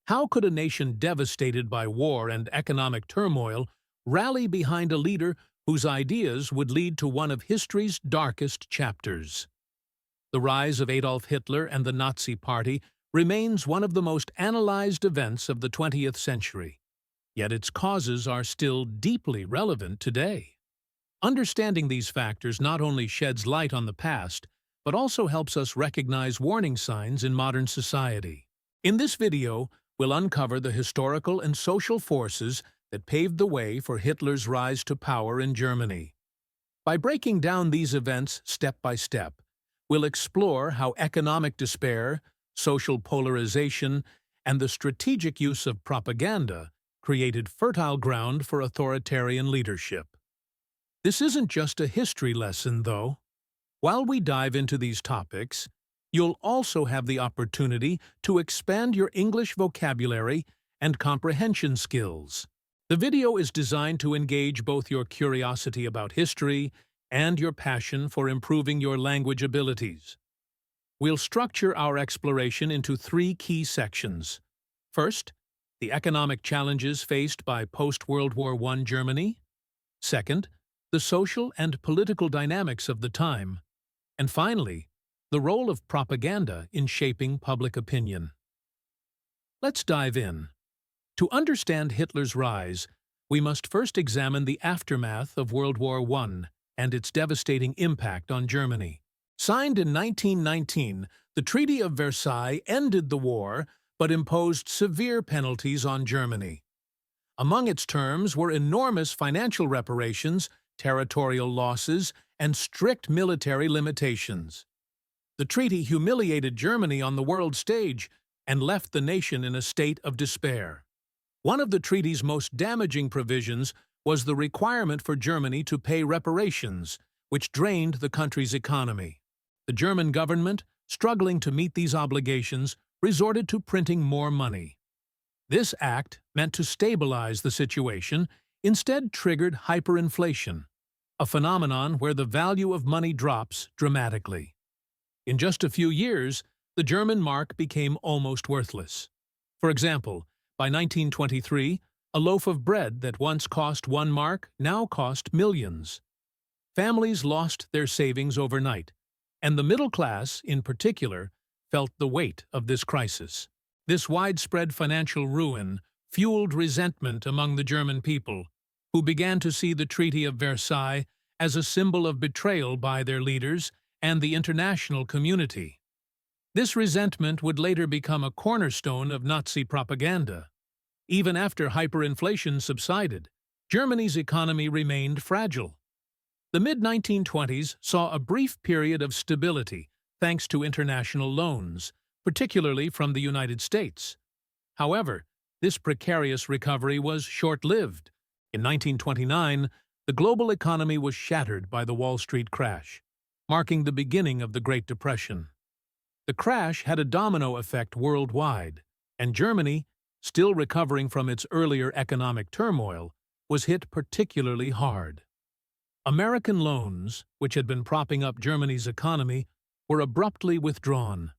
How could a nation devastated by war and economic turmoil rally behind a leader whose ideas would lead to one of history's darkest chapters? The rise of Adolf Hitler and the Nazi Party remains one of the most analyzed events of the 20th century, yet its causes are still deeply relevant today. Understanding these factors not only sheds light on the past, but also helps us recognize warning signs in modern society. In this video, we'll uncover the historical and social forces that paved the way for Hitler's rise to power in Germany. By breaking down these events step by step, we'll explore how economic despair, social polarization, and the strategic use of propaganda created fertile ground for authoritarian leadership. This isn't just a history lesson, though. While we dive into these topics, you'll also have the opportunity to expand your English vocabulary and comprehension skills. The video is designed to engage both your curiosity about history and your passion for improving your language abilities. We'll structure our exploration into three key sections. First, the economic challenges faced by post-World War I Germany. Second, the social and political dynamics of the time. And finally, the role of propaganda in shaping public opinion. Let's dive in. To understand Hitler's rise, we must first examine the aftermath of World War I and its devastating impact on Germany. Signed in 1919, the Treaty of Versailles ended the war but imposed severe penalties on Germany. Among its terms were enormous financial reparations, territorial losses, and strict military limitations. The treaty humiliated Germany on the world stage and left the nation in a state of despair. One of the treaty's most damaging provisions was the requirement for Germany to pay reparations, which drained the country's economy. The German government, struggling to meet these obligations, resorted to printing more money. This act, meant to stabilize the situation, instead triggered hyperinflation, a phenomenon where the value of money drops dramatically. In just a few years, the German mark became almost worthless. For example, by 1923, a loaf of bread that once cost 1 mark now cost millions. Families lost their savings overnight, and the middle class, in particular, felt the weight of this crisis. This widespread financial ruin fueled resentment among the German people, who began to see the Treaty of Versailles as a symbol of betrayal by their leaders and the international community. This resentment would later become a cornerstone of Nazi propaganda. Even after hyperinflation subsided, Germany's economy remained fragile. The mid-1920s saw a brief period of stability thanks to international loans, particularly from the United States. However, this precarious recovery was short-lived. In 1929, the global economy was shattered by the Wall Street crash, marking the beginning of the Great Depression. The crash had a domino effect worldwide, and Germany, still recovering from its earlier economic turmoil, was hit particularly hard. American loans, which had been propping up Germany's economy, were abruptly withdrawn.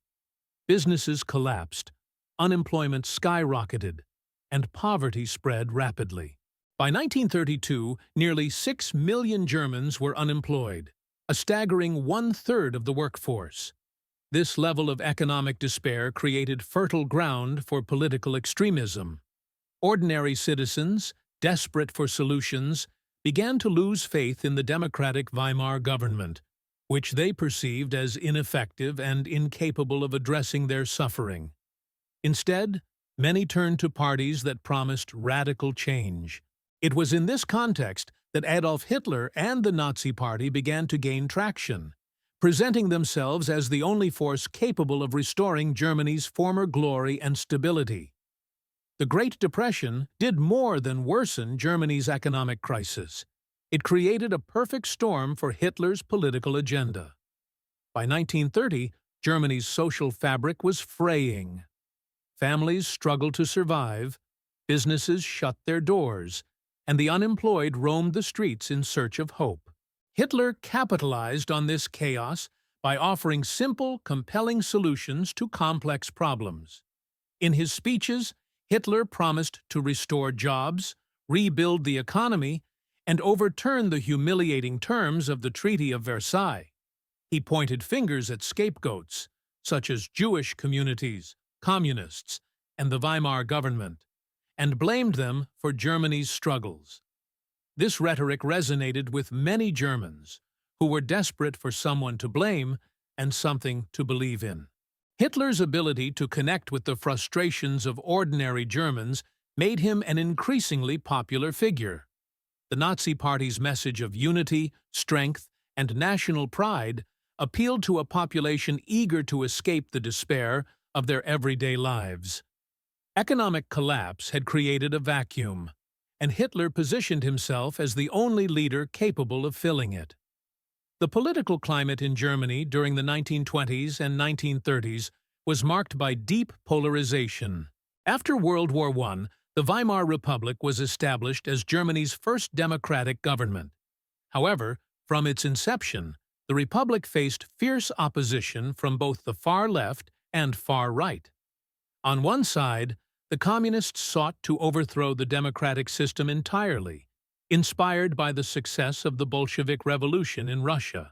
Businesses collapsed, unemployment skyrocketed, and poverty spread rapidly. By 1932, nearly 6 million Germans were unemployed, a staggering 1/3 of the workforce. This level of economic despair created fertile ground for political extremism. Ordinary citizens, desperate for solutions, began to lose faith in the democratic Weimar government, which they perceived as ineffective and incapable of addressing their suffering. Instead, many turned to parties that promised radical change. It was in this context that Adolf Hitler and the Nazi Party began to gain traction, presenting themselves as the only force capable of restoring Germany's former glory and stability. The Great Depression did more than worsen Germany's economic crisis. It created a perfect storm for Hitler's political agenda. By 1930, Germany's social fabric was fraying. Families struggled to survive, businesses shut their doors, and the unemployed roamed the streets in search of hope. Hitler capitalized on this chaos by offering simple, compelling solutions to complex problems. In his speeches, Hitler promised to restore jobs, rebuild the economy, and overturn the humiliating terms of the Treaty of Versailles. He pointed fingers at scapegoats, such as Jewish communities, communists, and the Weimar government, and blamed them for Germany's struggles. This rhetoric resonated with many Germans, who were desperate for someone to blame and something to believe in. Hitler's ability to connect with the frustrations of ordinary Germans made him an increasingly popular figure. The Nazi Party's message of unity, strength, and national pride appealed to a population eager to escape the despair of their everyday lives. Economic collapse had created a vacuum, and Hitler positioned himself as the only leader capable of filling it. The political climate in Germany during the 1920s and 1930s was marked by deep polarization. After World War I, the Weimar Republic was established as Germany's first democratic government. However, from its inception, the Republic faced fierce opposition from both the far left and far right. On one side, the Communists sought to overthrow the democratic system entirely, inspired by the success of the Bolshevik Revolution in Russia.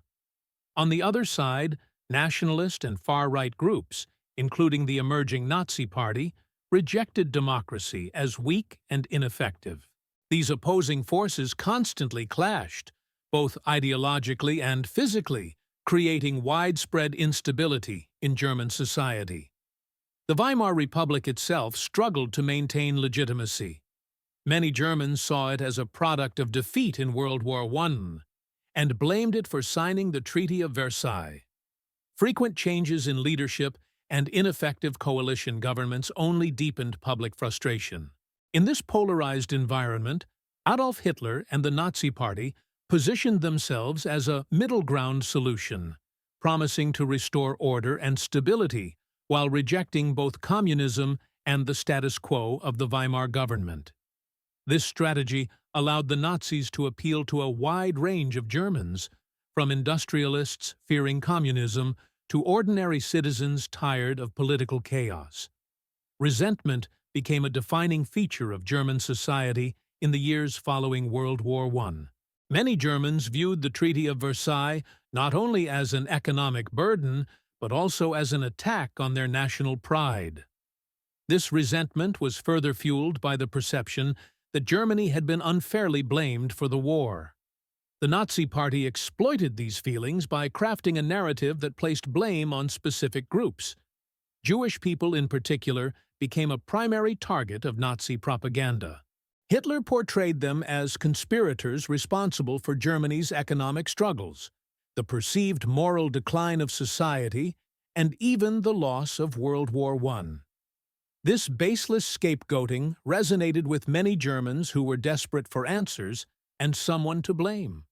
On the other side, nationalist and far-right groups, including the emerging Nazi Party, rejected democracy as weak and ineffective. These opposing forces constantly clashed, both ideologically and physically, creating widespread instability in German society. The Weimar Republic itself struggled to maintain legitimacy. Many Germans saw it as a product of defeat in World War I and blamed it for signing the Treaty of Versailles. Frequent changes in leadership and ineffective coalition governments only deepened public frustration. In this polarized environment, Adolf Hitler and the Nazi Party positioned themselves as a middle-ground solution, promising to restore order and stability while rejecting both communism and the status quo of the Weimar government. This strategy allowed the Nazis to appeal to a wide range of Germans, from industrialists fearing communism to ordinary citizens tired of political chaos. Resentment became a defining feature of German society in the years following World War I. Many Germans viewed the Treaty of Versailles not only as an economic burden, but also as an attack on their national pride. This resentment was further fueled by the perception that Germany had been unfairly blamed for the war. The Nazi Party exploited these feelings by crafting a narrative that placed blame on specific groups. Jewish people in particular became a primary target of Nazi propaganda. Hitler portrayed them as conspirators responsible for Germany's economic struggles, the perceived moral decline of society, and even the loss of World War I. This baseless scapegoating resonated with many Germans who were desperate for answers and someone to blame.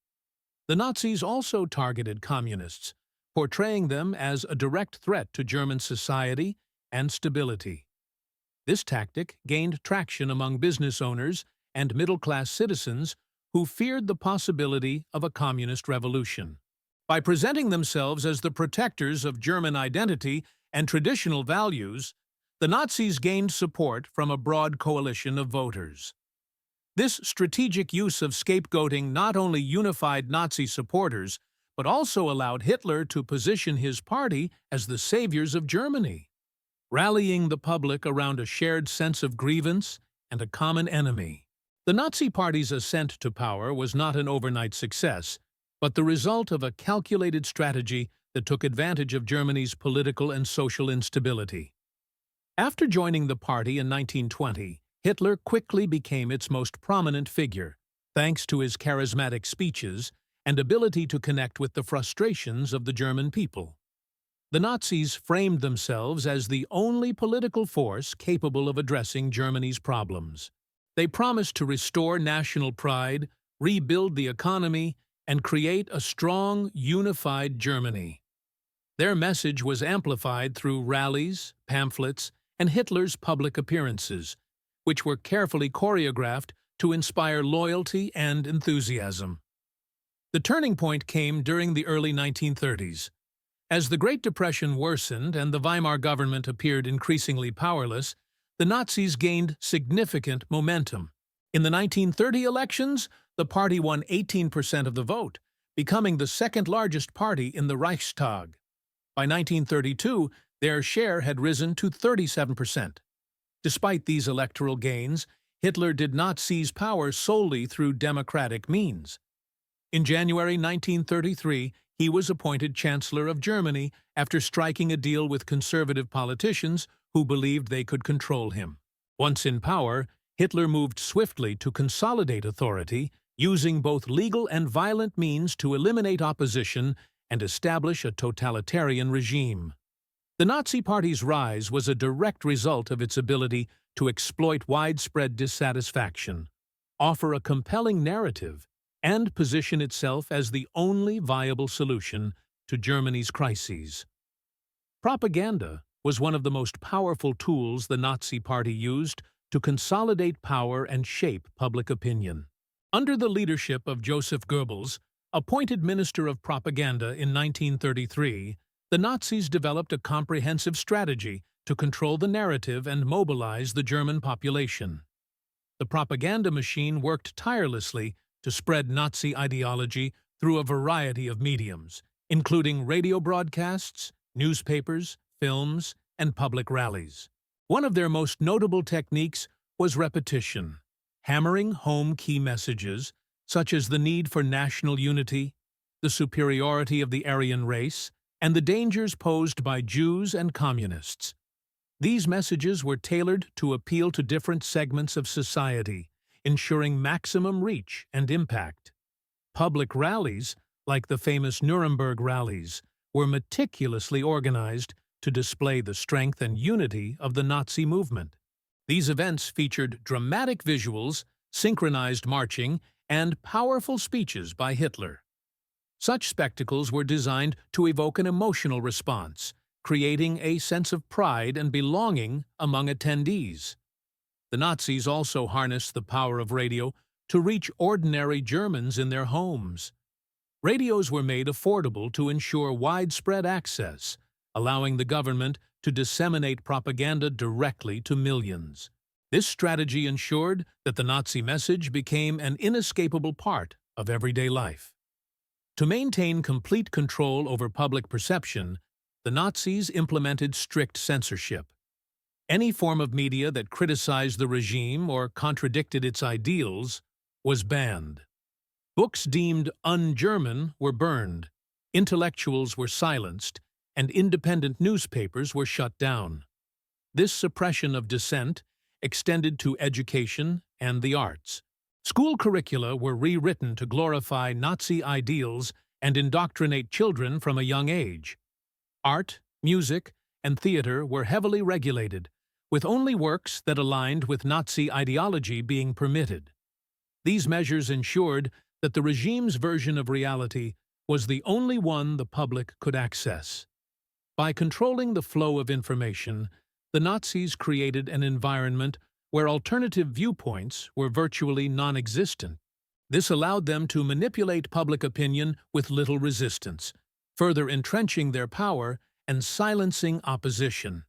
The Nazis also targeted communists, portraying them as a direct threat to German society and stability. This tactic gained traction among business owners and middle-class citizens who feared the possibility of a communist revolution. By presenting themselves as the protectors of German identity and traditional values, the Nazis gained support from a broad coalition of voters. This strategic use of scapegoating not only unified Nazi supporters, but also allowed Hitler to position his party as the saviors of Germany, rallying the public around a shared sense of grievance and a common enemy. The Nazi Party's ascent to power was not an overnight success, but the result of a calculated strategy that took advantage of Germany's political and social instability. After joining the party in 1920, Hitler quickly became its most prominent figure, thanks to his charismatic speeches and ability to connect with the frustrations of the German people. The Nazis framed themselves as the only political force capable of addressing Germany's problems. They promised to restore national pride, rebuild the economy, and create a strong, unified Germany. Their message was amplified through rallies, pamphlets, and Hitler's public appearances, which were carefully choreographed to inspire loyalty and enthusiasm. The turning point came during the early 1930s. As the Great Depression worsened and the Weimar government appeared increasingly powerless, the Nazis gained significant momentum. In the 1930 elections, the party won 18% of the vote, becoming the second-largest party in the Reichstag. By 1932, their share had risen to 37%. Despite these electoral gains, Hitler did not seize power solely through democratic means. In January 1933, he was appointed Chancellor of Germany after striking a deal with conservative politicians who believed they could control him. Once in power, Hitler moved swiftly to consolidate authority, using both legal and violent means to eliminate opposition and establish a totalitarian regime. The Nazi Party's rise was a direct result of its ability to exploit widespread dissatisfaction, offer a compelling narrative, and position itself as the only viable solution to Germany's crises. Propaganda was one of the most powerful tools the Nazi Party used to consolidate power and shape public opinion. Under the leadership of Joseph Goebbels, appointed Minister of Propaganda in 1933, the Nazis developed a comprehensive strategy to control the narrative and mobilize the German population. The propaganda machine worked tirelessly to spread Nazi ideology through a variety of mediums, including radio broadcasts, newspapers, films, and public rallies. One of their most notable techniques was repetition, hammering home key messages such as the need for national unity, the superiority of the Aryan race, and the dangers posed by Jews and communists. These messages were tailored to appeal to different segments of society, ensuring maximum reach and impact. Public rallies, like the famous Nuremberg rallies, were meticulously organized to display the strength and unity of the Nazi movement. These events featured dramatic visuals, synchronized marching, and powerful speeches by Hitler. Such spectacles were designed to evoke an emotional response, creating a sense of pride and belonging among attendees. The Nazis also harnessed the power of radio to reach ordinary Germans in their homes. Radios were made affordable to ensure widespread access, allowing the government to disseminate propaganda directly to millions. This strategy ensured that the Nazi message became an inescapable part of everyday life. To maintain complete control over public perception, the Nazis implemented strict censorship. Any form of media that criticized the regime or contradicted its ideals was banned. Books deemed un-German were burned, intellectuals were silenced, and independent newspapers were shut down. This suppression of dissent extended to education and the arts. School curricula were rewritten to glorify Nazi ideals and indoctrinate children from a young age. Art, music, and theater were heavily regulated, with only works that aligned with Nazi ideology being permitted. These measures ensured that the regime's version of reality was the only one the public could access. By controlling the flow of information, the Nazis created an environment where alternative viewpoints were virtually non-existent. This allowed them to manipulate public opinion with little resistance, further entrenching their power and silencing opposition.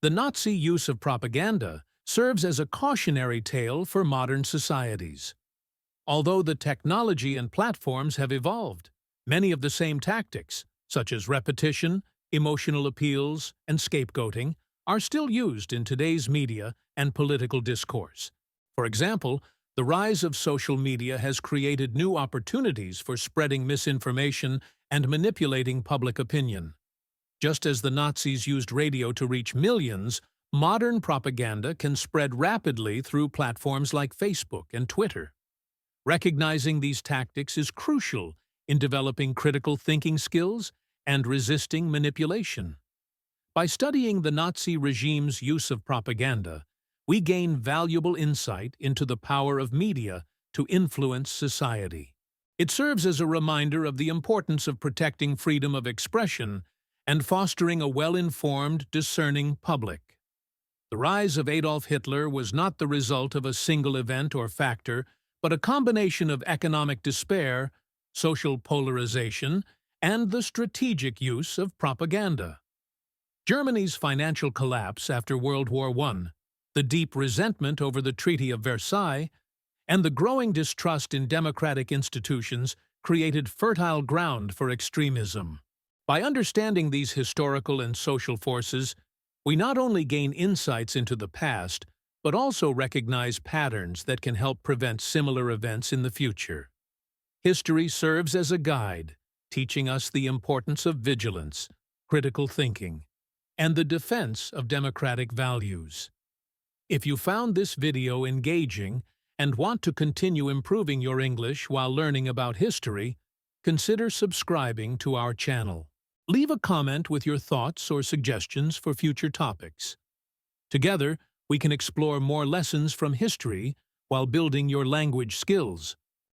The Nazi use of propaganda serves as a cautionary tale for modern societies. Although the technology and platforms have evolved, many of the same tactics, such as repetition, emotional appeals, and scapegoating, are still used in today's media and political discourse. For example, the rise of social media has created new opportunities for spreading misinformation and manipulating public opinion. Just as the Nazis used radio to reach millions, modern propaganda can spread rapidly through platforms like Facebook and Twitter. Recognizing these tactics is crucial in developing critical thinking skills and resisting manipulation. By studying the Nazi regime's use of propaganda, we gain valuable insight into the power of media to influence society. It serves as a reminder of the importance of protecting freedom of expression and fostering a well-informed, discerning public. The rise of Adolf Hitler was not the result of a single event or factor, but a combination of economic despair, social polarization, and the strategic use of propaganda. Germany's financial collapse after World War I the deep resentment over the Treaty of Versailles, and the growing distrust in democratic institutions created fertile ground for extremism. By understanding these historical and social forces, we not only gain insights into the past, but also recognize patterns that can help prevent similar events in the future. History serves as a guide, teaching us the importance of vigilance, critical thinking, and the defense of democratic values. If you found this video engaging and want to continue improving your English while learning about history, consider subscribing to our channel. Leave a comment with your thoughts or suggestions for future topics. Together, we can explore more lessons from history while building your language skills.